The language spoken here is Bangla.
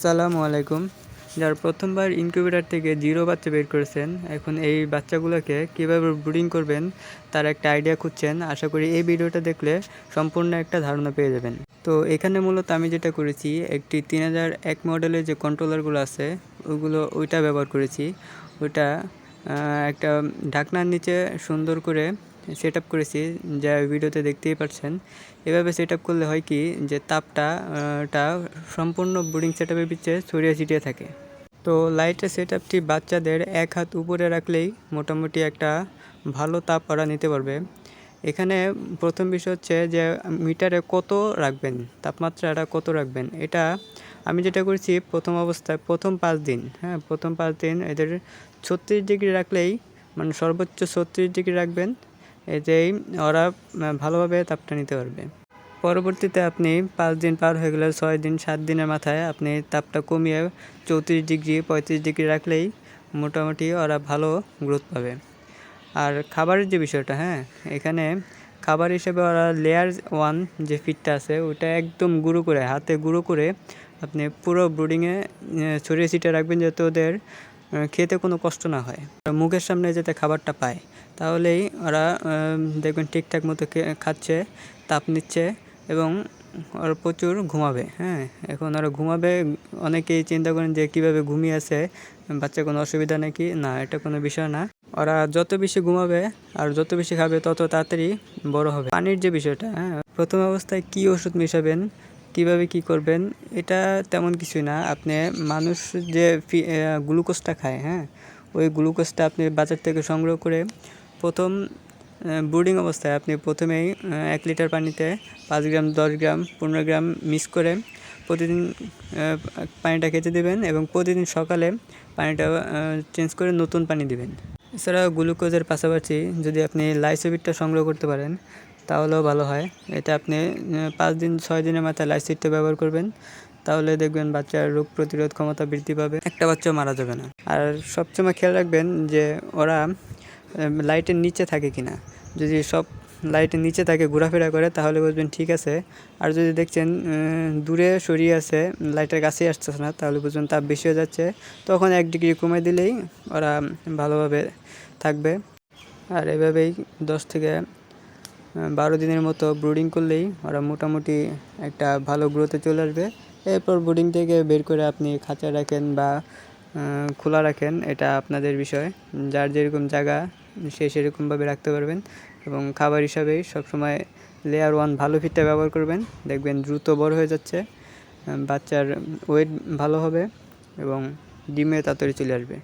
আসসালামু আলাইকুম। যারা প্রথমবার ইনকিউবেটর থেকে জিরো বাচ্চা বের করেছেন, এখন এই বাচ্চাগুলোকে কীভাবে ব্রুডিং করবেন তার একটা আইডিয়া খুঁজছেন। আশা করি এই ভিডিওটা দেখলে সম্পূর্ণ একটা ধারণা পেয়ে যাবেন। তো এখানে মূলত আমি যেটা করেছি, একটি 3001 মডেলের যে কন্ট্রোলারগুলো আছে ওইটা ব্যবহার করেছি। ওইটা একটা ঢাকনার নিচে সুন্দর করে সেট আপ করেছি, যা ভিডিওতে দেখতেই পাচ্ছেন। এভাবে সেট আপ করলে হয় কি, যে তাপটা সম্পূর্ণ ব্রুডিং সেট আপের পিছিয়ে ছড়িয়ে ছিটিয়ে থাকে। তো লাইটের সেট আপটি বাচ্চাদের 1 হাত উপরে রাখলেই মোটামুটি একটা ভালো তাপ ওরা নিতে পারবে। এখানে প্রথম বিষয় হচ্ছে যে মিটারে কত রাখবেন, তাপমাত্রাটা কত রাখবেন। এটা আমি যেটা করেছি, প্রথম অবস্থায় প্রথম 5 দিন, প্রথম 5 দিন এদের 36 ডিগ্রি রাখলেই, মানে সর্বোচ্চ 36 ডিগ্রি রাখবেন, এতেই ওরা ভালোভাবে তাপটা নিতে পারবে। পরবর্তীতে আপনি 5 দিন পার হয়ে গেলে 6 দিন 7 দিনের মাথায় আপনি তাপটা কমিয়ে 34 ডিগ্রি 35 ডিগ্রি রাখলেই মোটামুটি ওরা ভালো গ্রোথ পাবে। আর খাবারের যে বিষয়টা, এখানে খাবার হিসেবে ওরা লেয়ার 1 যে ফিডটা আছে ওটা একদম গুঁড়ো করে, হাতে গুঁড়ো করে আপনি পুরো ব্রুডিংয়ে ছড়িয়ে ছিটিয়ে রাখবেন, যাতে ওদের খেতে কোনো কষ্ট না হয়। মুখের সামনে যাতে খাবারটা পায়, তাহলেই ওরা দেখবেন ঠিকঠাক মতো খাচ্ছে, তাপ নিচ্ছে এবং ওরা প্রচুর ঘুমাবে। এখন ওরা ঘুমাবে, অনেকেই চিন্তা করেন যে কীভাবে ঘুমিয়ে আছে, বাচ্চার কোনো অসুবিধা নাকি না, এটা কোনো বিষয় না। ওরা যত বেশি ঘুমাবে আর যত বেশি খাবে তত তাড়াতাড়ি বড় হবে। পানির যে বিষয়টা, প্রথম অবস্থায় কী ওষুধ মেশাবেন, কীভাবে কী করবেন, এটা তেমন কিছুই না। আপনি মানুষ যে গ্লুকোজটা খায়, ওই গ্লুকোজটা আপনি বাজার থেকে সংগ্রহ করে প্রথম ব্রুডিং অবস্থায় আপনি প্রথমেই 1 লিটার পানিতে 5 গ্রাম 10 গ্রাম 15 গ্রাম মিক্স করে প্রতিদিন পানিটা খেতে দেবেন এবং প্রতিদিন সকালে পানিটা চেঞ্জ করে নতুন পানি দিবেন। এছাড়া গ্লুকোজের পাশাপাশি যদি আপনি লাইসোবিটটা সংগ্রহ করতে পারেন তাহলেও ভালো হয়। এটা আপনি 5 দিন 6 দিনের মাথায় লাইসোবিটটা ব্যবহার করবেন, তাহলে দেখবেন বাচ্চার রোগ প্রতিরোধ ক্ষমতা বৃদ্ধি পাবে, একটা বাচ্চাও মারা যাবে না। আর সবসময় খেয়াল রাখবেন যে ওরা লাইটের নিচে থাকে কিনা। যদি সব লাইটের নিচে থাকে, ঘোরাফেরা করে, তাহলে বুঝবেন ঠিক আছে। আর যদি দেখছেন দূরে সরিয়ে আছে, লাইটের কাছেই আসতেছে না, তাহলে বুঝবেন তাপ বেশি হয়ে যাচ্ছে। তখন 1 ডিগ্রি কমিয়ে দিলেই ওরা ভালোভাবে থাকবে। আর এভাবেই 10 থেকে 12 দিনের মতো ব্রুডিং করলেই ওরা মোটামুটি একটা ভালো গ্রোথে চলে আসবে। এরপর ব্রুডিং থেকে বের করে আপনি খাঁচা রাখেন বা খোলা রাখেন, এটা আপনাদের বিষয়। যার যেরকম জায়গা সে সেরকমভাবে রাখতে পারবেন। এবং খাবার হিসাবে সবসময় লেয়ার 1 ভালো ফিডটা ব্যবহার করবেন, দেখবেন দ্রুত বড় হয়ে যাচ্ছে, বাচ্চার ওয়েট ভালো হবে এবং ডিমে তাড়াতাড়ি চলে আসবে।